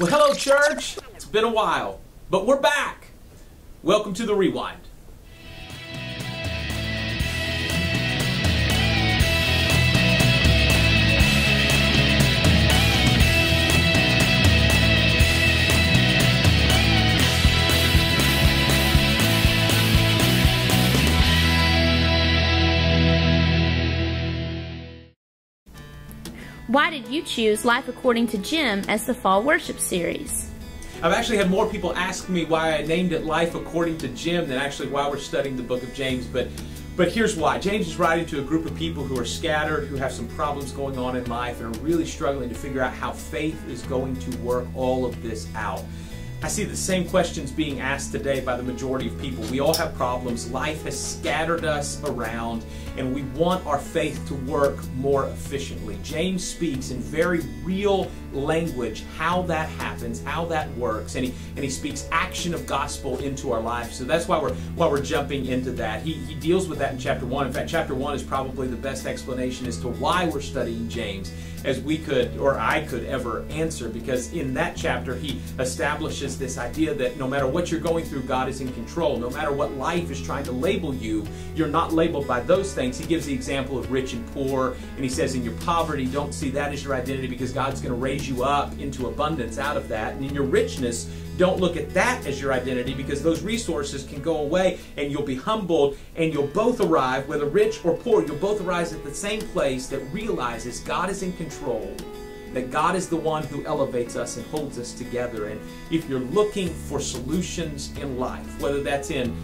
Well, hello, church. It's been a while, but we're back. Welcome to the Rewind. Why did you choose Life According to Jim as the fall worship series? I've actually had more people ask me why I named it Life According to Jim than actually why we're studying the book of James, but here's why. James is writing to a group of people who are scattered, who have some problems going on in life, and are really struggling to figure out how faith is going to work all of this out. I see the same questions being asked today by the majority of people. We all have problems. Life has scattered us around, and we want our faith to work more efficiently. James speaks in very real language how that happens, how that works, and he speaks action of gospel into our life. So that's why we're jumping into that. He deals with that in chapter 1. In fact, chapter 1 is probably the best explanation as to why we're studying James as we could, or I could ever answer, because in that chapter he establishes this idea that no matter what you're going through, God is in control. No matter what life is trying to label you, you're not labeled by those things. He gives the example of rich and poor, and he says in your poverty, don't see that as your identity, because God's going to raise you up into abundance out of that. And in your richness, don't look at that as your identity, because those resources can go away and you'll be humbled, and you'll both arrive, whether rich or poor, you'll both arise at the same place that realizes God is in control, that God is the one who elevates us and holds us together. And if you're looking for solutions in life, whether that's in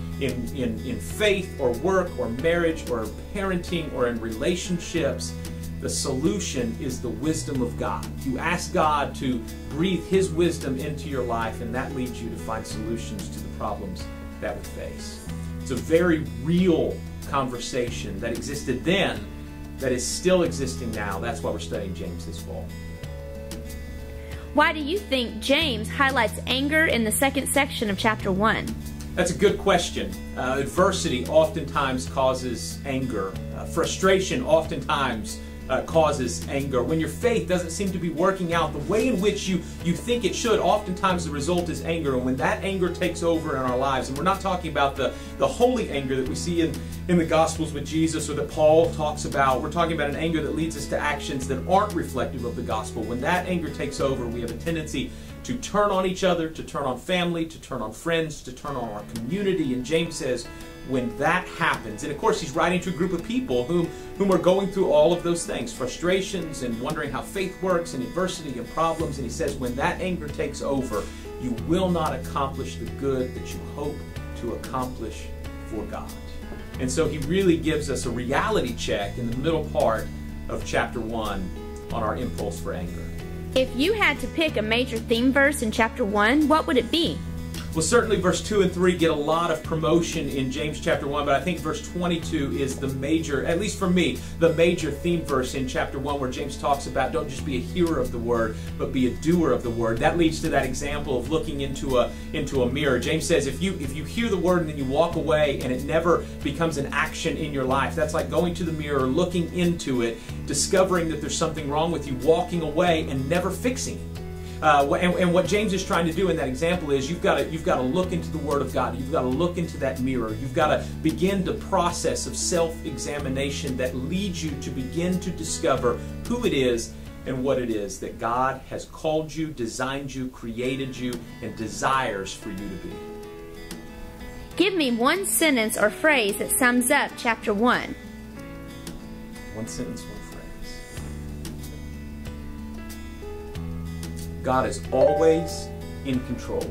faith or work or marriage or parenting or in relationships, the solution is the wisdom of God. You ask God to breathe His wisdom into your life, and that leads you to find solutions to the problems that we face. It's a very real conversation that existed then that is still existing now. That's why we're studying James this fall. Why do you think James highlights anger in the second section of chapter 1? That's a good question. Adversity oftentimes causes anger. Frustration oftentimes causes anger. When your faith doesn't seem to be working out the way in which you think it should, oftentimes the result is anger. And when that anger takes over in our lives, and we're not talking about the holy anger that we see in the Gospels with Jesus or that Paul talks about, we're talking about an anger that leads us to actions that aren't reflective of the gospel. When that anger takes over, we have a tendency to turn on each other, to turn on family, to turn on friends, to turn on our community. And James says, when that happens, and of course he's writing to a group of people whom are going through all of those things, frustrations and wondering how faith works and adversity and problems, and he says when that anger takes over, you will not accomplish the good that you hope to accomplish for God. And so he really gives us a reality check in the middle part of chapter 1 on our impulse for anger. If you had to pick a major theme verse in chapter 1, what would it be? Well, certainly verse 2 and 3 get a lot of promotion in James chapter 1, but I think verse 22 is the major, at least for me, the major theme verse in chapter 1, where James talks about don't just be a hearer of the word, but be a doer of the word. That leads to that example of looking into a mirror. James says if you hear the word and then you walk away and it never becomes an action in your life, that's like going to the mirror, looking into it, discovering that there's something wrong with you, walking away and never fixing it. And what James is trying to do in that example is you've got to look into the Word of God. You've got to look into that mirror. You've got to begin the process of self-examination that leads you to begin to discover who it is and what it is that God has called you, designed you, created you, and desires for you to be. Give me one sentence or phrase that sums up chapter 1. One sentence, one phrase. God is always in control.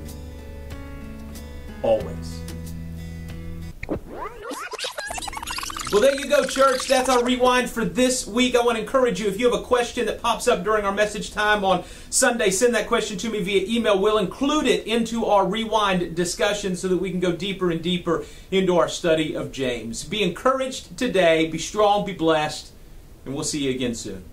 Always. Well, there you go, church. That's our Rewind for this week. I want to encourage you, if you have a question that pops up during our message time on Sunday, send that question to me via email. We'll include it into our Rewind discussion so that we can go deeper and deeper into our study of James. Be encouraged today. Be strong. Be blessed. And we'll see you again soon.